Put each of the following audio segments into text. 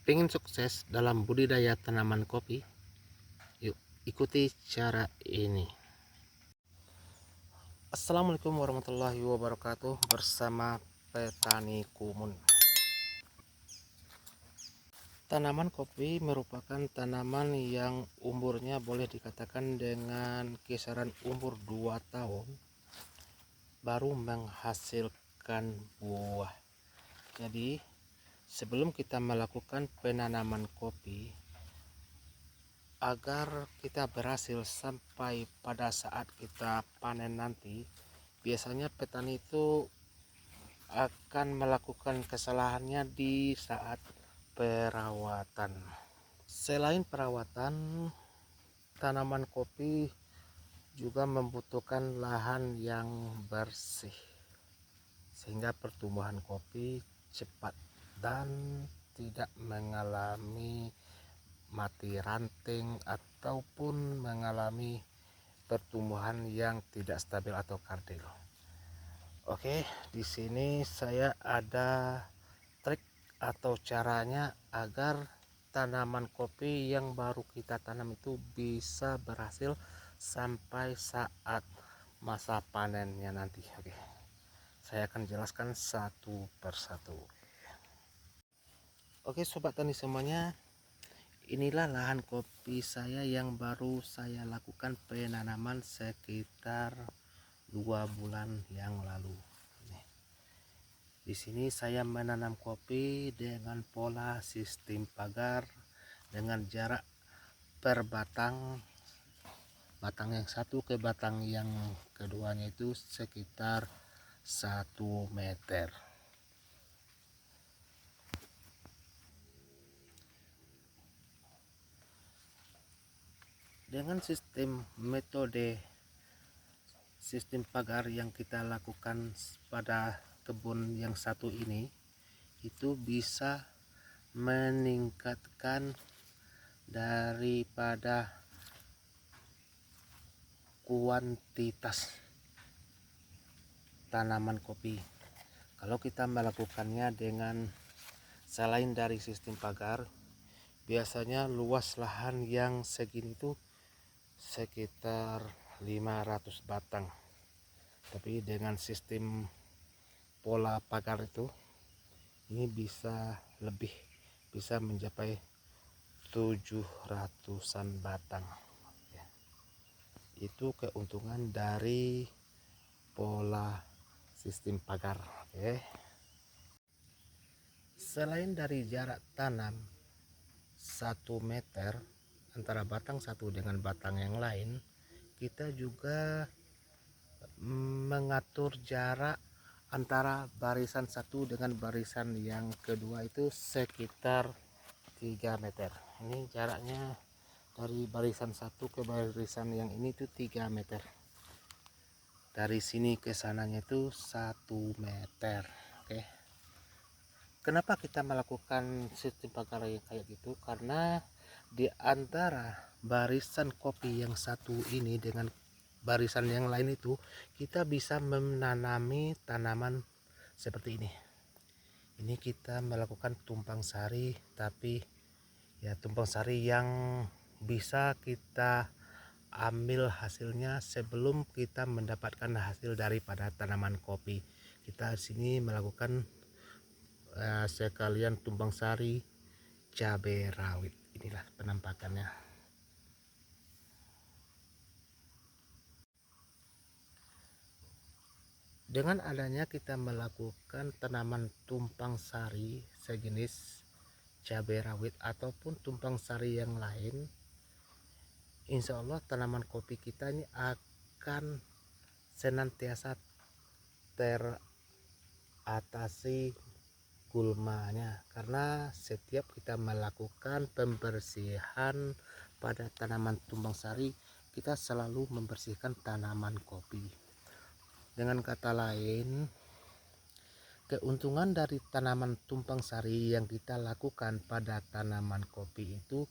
Pengen sukses dalam budidaya tanaman kopi? Yuk ikuti cara ini. Assalamualaikum warahmatullahi wabarakatuh. Bersama Petani Kumun. Tanaman kopi merupakan tanaman yang umurnya boleh dikatakan dengan kisaran umur 2 tahun baru menghasilkan buah. Jadi sebelum kita melakukan penanaman kopi, agar kita berhasil sampai pada saat kita panen nanti, biasanya petani itu akan melakukan kesalahannya di saat perawatan. Selain perawatan, tanaman kopi juga membutuhkan lahan yang bersih sehingga pertumbuhan kopi cepat dan tidak mengalami mati ranting ataupun mengalami pertumbuhan yang tidak stabil atau kardil. Oke, di sini saya ada trik atau caranya agar tanaman kopi yang baru kita tanam itu bisa berhasil sampai saat masa panennya nanti. Oke, saya akan jelaskan satu persatu. Oke sobat tani semuanya, inilah lahan kopi saya yang baru saya lakukan penanaman sekitar 2 bulan yang lalu. Di sini saya menanam kopi dengan pola sistem pagar dengan jarak per batang yang satu ke batang yang keduanya itu sekitar 1 meter. Dengan metode sistem pagar yang kita lakukan pada kebun yang satu ini, itu bisa meningkatkan daripada kuantitas tanaman kopi. Kalau kita melakukannya dengan selain dari sistem pagar, biasanya luas lahan yang segini itu sekitar 500 batang, tapi dengan sistem pola pagar itu ini bisa lebih, bisa mencapai 700-an batang ya. Itu keuntungan dari pola sistem pagar. Oke, selain dari jarak tanam 1 meter antara batang satu dengan batang yang lain, kita juga mengatur jarak antara barisan satu dengan barisan yang kedua itu sekitar 3 meter. Ini jaraknya dari barisan satu ke barisan yang ini itu 3 meter. Dari sini ke sananya itu 1 meter. Oke, kenapa kita melakukan sistem pagar yang kayak gitu? Karena di antara barisan kopi yang satu ini dengan barisan yang lain itu kita bisa menanami tanaman seperti ini. Ini kita melakukan tumpang sari, tapi ya tumpang sari yang bisa kita ambil hasilnya sebelum kita mendapatkan hasil daripada tanaman kopi. Kita di sini melakukan sekalian tumpang sari cabai rawit. Inilah penampakannya. Dengan adanya kita melakukan tanaman tumpang sari sejenis cabai rawit ataupun tumpang sari yang lain, insya Allah tanaman kopi kita ini akan senantiasa teratasi gulmanya, karena setiap kita melakukan pembersihan pada tanaman tumpang sari, kita selalu membersihkan tanaman kopi. Dengan kata lain, keuntungan dari tanaman tumpang sari yang kita lakukan pada tanaman kopi itu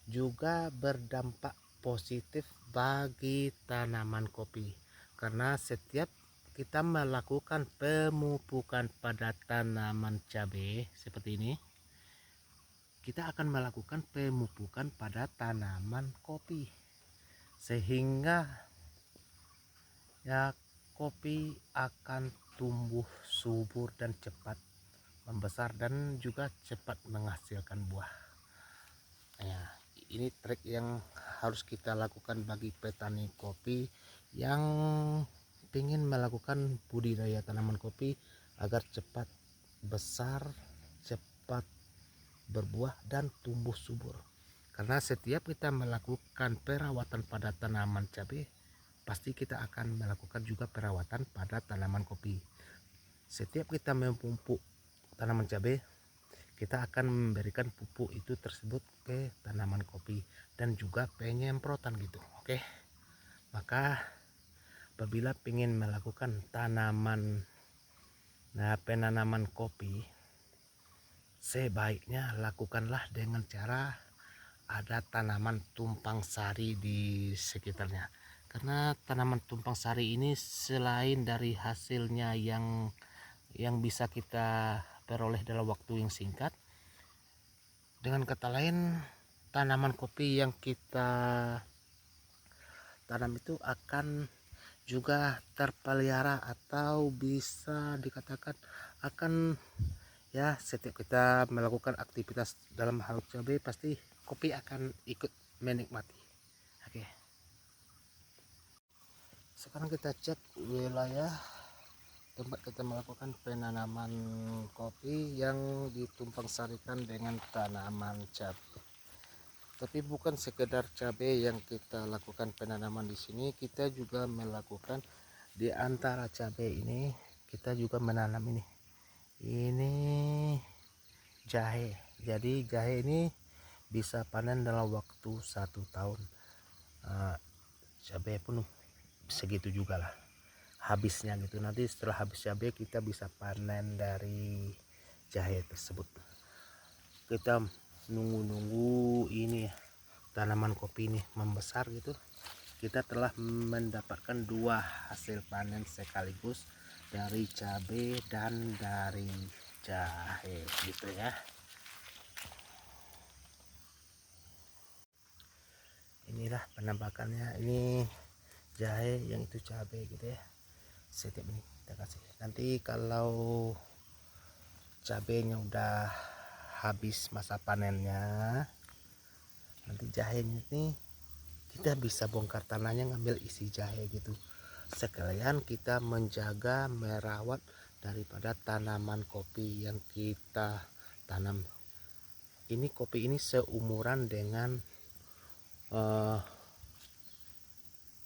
juga berdampak positif bagi tanaman kopi, karena setiap kita melakukan pemupukan pada tanaman cabai seperti ini, kita akan melakukan pemupukan pada tanaman kopi, sehingga ya kopi akan tumbuh subur dan cepat membesar dan juga cepat menghasilkan buah. Ya, ini trik yang harus kita lakukan bagi petani kopi yang ingin melakukan budidaya tanaman kopi agar cepat besar, cepat berbuah dan tumbuh subur. Karena setiap kita melakukan perawatan pada tanaman cabai, pasti kita akan melakukan juga perawatan pada tanaman kopi. Setiap kita memupuk tanaman cabai, kita akan memberikan pupuk itu tersebut ke tanaman kopi dan juga penyemprotan gitu. Oke, maka apabila ingin melakukan penanaman kopi, sebaiknya lakukanlah dengan cara ada tanaman tumpang sari di sekitarnya. Karena tanaman tumpang sari ini selain dari hasilnya yang bisa kita peroleh dalam waktu yang singkat, dengan kata lain tanaman kopi yang kita tanam itu akan juga terpelihara atau bisa dikatakan akan ya setiap kita melakukan aktivitas dalam hal cabai pasti kopi akan ikut menikmati. Oke, sekarang kita cek wilayah tempat kita melakukan penanaman kopi yang ditumpang sarikan dengan tanaman cabai. Tapi bukan sekedar cabai yang kita lakukan penanaman di sini, kita juga melakukan di antara cabai ini kita juga menanam ini jahe. Jadi jahe ini bisa panen dalam waktu 1 tahun. Cabai pun segitu juga lah habisnya gitu. Nanti setelah habis cabai kita bisa panen dari jahe tersebut. Kita nunggu ini tanaman kopi ini membesar gitu, kita telah mendapatkan 2 hasil panen sekaligus dari cabai dan dari jahe gitu ya. Inilah penampakannya, ini jahe, yang itu cabai gitu ya. Setiap ini kita kasih, nanti kalau cabenya udah habis masa panennya, nanti jahenya ini kita bisa bongkar tanahnya ngambil isi jahe gitu, sekalian kita menjaga merawat daripada tanaman kopi yang kita tanam. Ini kopi ini seumuran dengan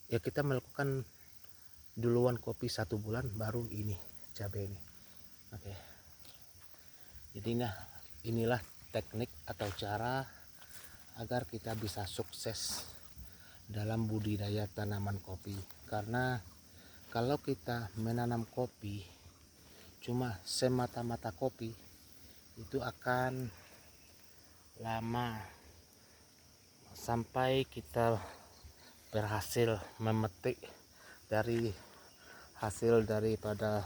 ya kita melakukan duluan kopi 1 bulan baru ini cabai ini. Oke, jadi inilah teknik atau cara agar kita bisa sukses dalam budidaya tanaman kopi. Karena kalau kita menanam kopi cuma semata-mata kopi, itu akan lama sampai kita berhasil memetik dari hasil daripada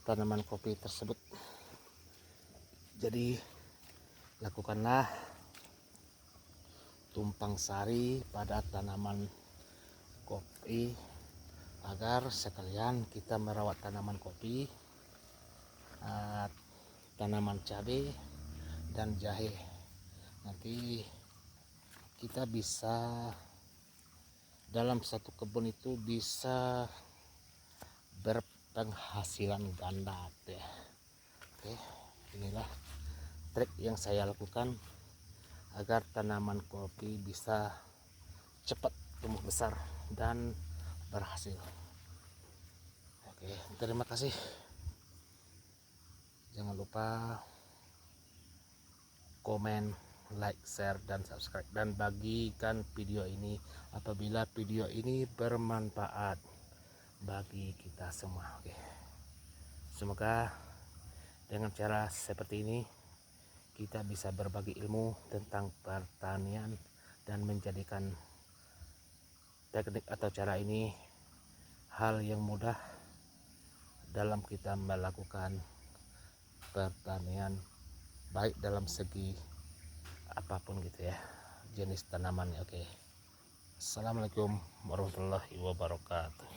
tanaman kopi tersebut. Jadi lakukanlah tumpang sari pada tanaman kopi agar sekalian kita merawat tanaman kopi, tanaman cabai dan jahe. Nanti kita bisa dalam satu kebun itu bisa berpenghasilan ganda ya. Oke, inilah trik yang saya lakukan agar tanaman kopi bisa cepat tumbuh besar dan berhasil. Oke, terima kasih. Jangan lupa komen, like, share, dan subscribe, dan bagikan video ini apabila video ini bermanfaat bagi kita semua. Oke, semoga dengan cara seperti ini kita bisa berbagi ilmu tentang pertanian dan menjadikan teknik atau cara ini hal yang mudah dalam kita melakukan pertanian, baik dalam segi apapun gitu ya, jenis tanamannya. Oke, assalamualaikum warahmatullahi wabarakatuh.